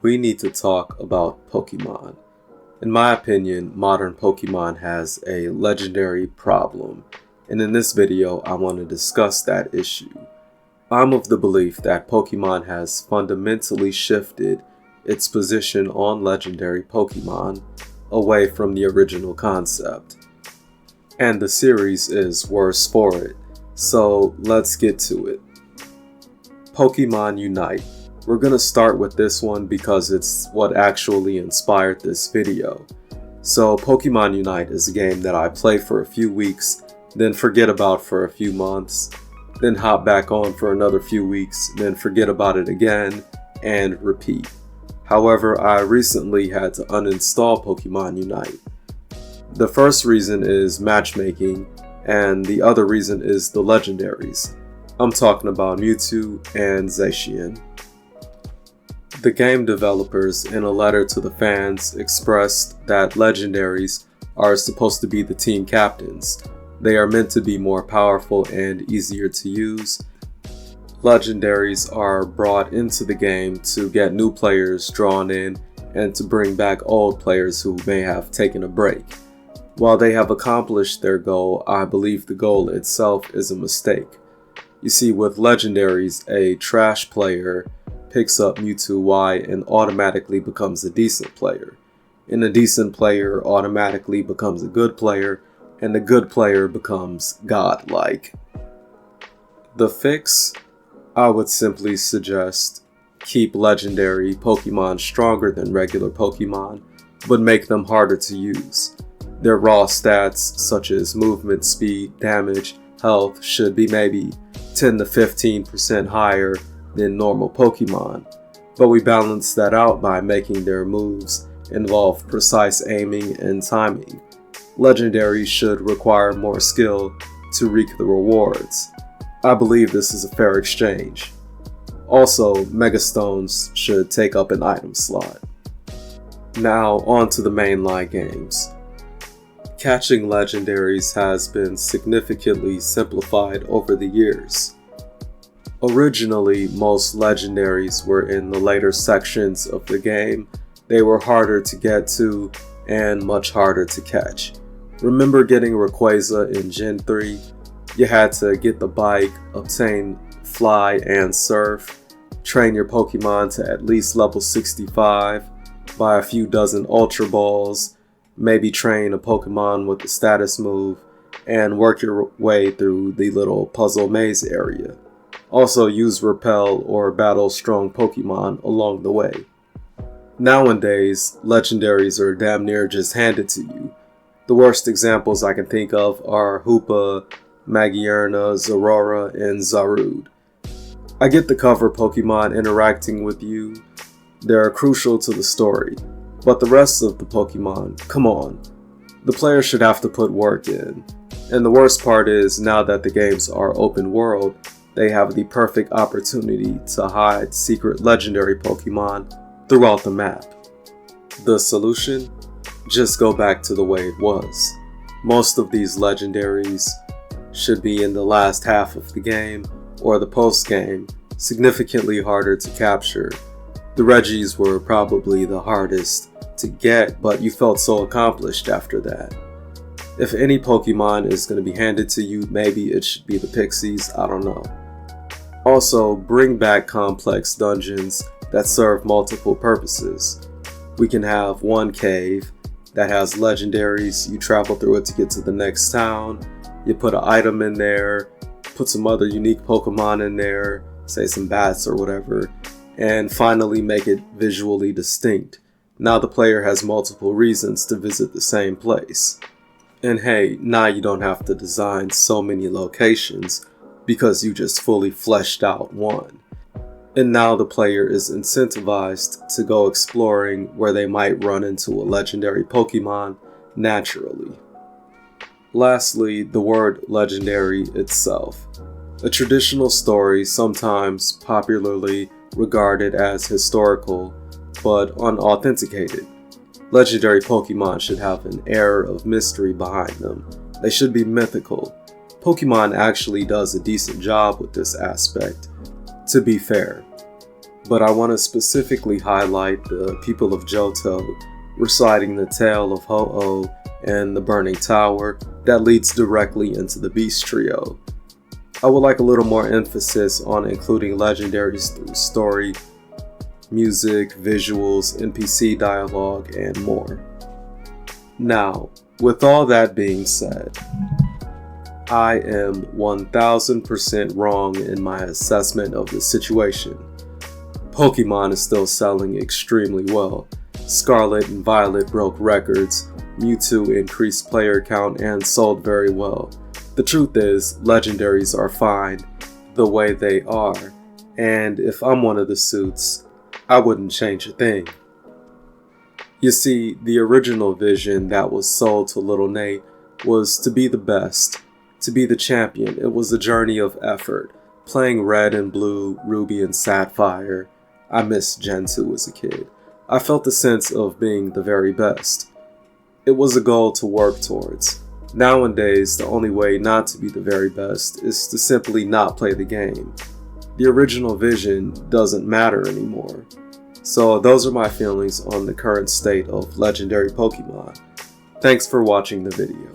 we need to talk about Pokémon. In my opinion, modern Pokémon has a legendary problem, and in this video I want to discuss that issue. I'm of the belief that Pokémon has fundamentally shifted its position on legendary Pokémon away from the original concept. And the series is worse for it, so let's get to it. Pokémon Unite. We're gonna start with this one because it's what actually inspired this video. So Pokémon Unite is a game that I play for a few weeks, then forget about for a few months, then hop back on for another few weeks, then forget about it again, and repeat. However, I recently had to uninstall Pokémon Unite. The first reason is matchmaking, and the other reason is the legendaries. I'm talking about Mewtwo and Zacian. The game developers, in a letter to the fans, expressed that legendaries are supposed to be the team captains. They are meant to be more powerful and easier to use. Legendaries are brought into the game to get new players drawn in and to bring back old players who may have taken a break. While they have accomplished their goal, I believe the goal itself is a mistake. You see, with legendaries, a trash player picks up Mewtwo Y and automatically becomes a decent player. And a decent player automatically becomes a good player, and the good player becomes godlike. The fix? I would simply suggest keep legendary Pokemon stronger than regular Pokemon, but make them harder to use. Their raw stats, such as movement, speed, damage, health, should be maybe 10 to 15% higher than normal Pokemon, but we balance that out by making their moves involve precise aiming and timing. Legendaries should require more skill to reap the rewards. I believe this is a fair exchange. Also, Mega Stones should take up an item slot. Now on to the mainline games. Catching legendaries has been significantly simplified over the years. Originally, most legendaries were in the later sections of the game. They were harder to get to and much harder to catch. Remember getting Rayquaza in Gen 3? You had to get the bike, obtain Fly and Surf, train your Pokemon to at least level 65, buy a few dozen Ultra Balls, maybe train a Pokemon with a status move, and work your way through the little puzzle maze area. Also use Repel or battle strong Pokemon along the way. Nowadays, legendaries are damn near just handed to you. The worst examples I can think of are Hoopa, Magierna, Zorora, and Zarude. I get the cover Pokemon interacting with you. They're crucial to the story. But the rest of the Pokemon, come on. The player should have to put work in. And the worst part is, now that the games are open world, they have the perfect opportunity to hide secret legendary Pokemon throughout the map. The solution? Just go back to the way it was. Most of these legendaries should be in the last half of the game or the post game, significantly harder to capture. The Regis were probably the hardest to get, but you felt so accomplished after that. If any Pokemon is going to be handed to you, maybe it should be the Pixies, I don't know. Also, bring back complex dungeons that serve multiple purposes. We can have one cave that has legendaries, you travel through it to get to the next town, you put an item in there, put some other unique Pokemon in there, say some bats or whatever, and finally make it visually distinct. Now the player has multiple reasons to visit the same place. And hey, now you don't have to design so many locations because you just fully fleshed out one. And now the player is incentivized to go exploring where they might run into a legendary Pokemon naturally. Lastly, the word legendary itself. A traditional story, sometimes popularly regarded as historical, but unauthenticated. Legendary Pokemon should have an air of mystery behind them. They should be mythical. Pokémon actually does a decent job with this aspect, to be fair. but I want to specifically highlight the people of Johto reciting the tale of Ho-Oh and the Burning Tower that leads directly into the Beast Trio. I would like a little more emphasis on including legendaries through story, music, visuals, NPC dialogue, and more. Now, with all that being said, I am 1000% wrong in my assessment of the situation. Pokemon is still selling extremely well. Scarlet and Violet broke records, Mewtwo increased player count and sold very well. The truth is, legendaries are fine the way they are, and if I'm one of the suits, I wouldn't change a thing. You see, the original vision that was sold to Little Nate was to be the best, to be the champion. It was a journey of effort, playing Red and Blue, Ruby and Sapphire. I missed Gen 2 as a kid. I felt the sense of being the very best. It was a goal to work towards. Nowadays, the only way not to be the very best is to simply not play the game. The original vision doesn't matter anymore. So those are my feelings on the current state of legendary Pokemon. Thanks for watching the video.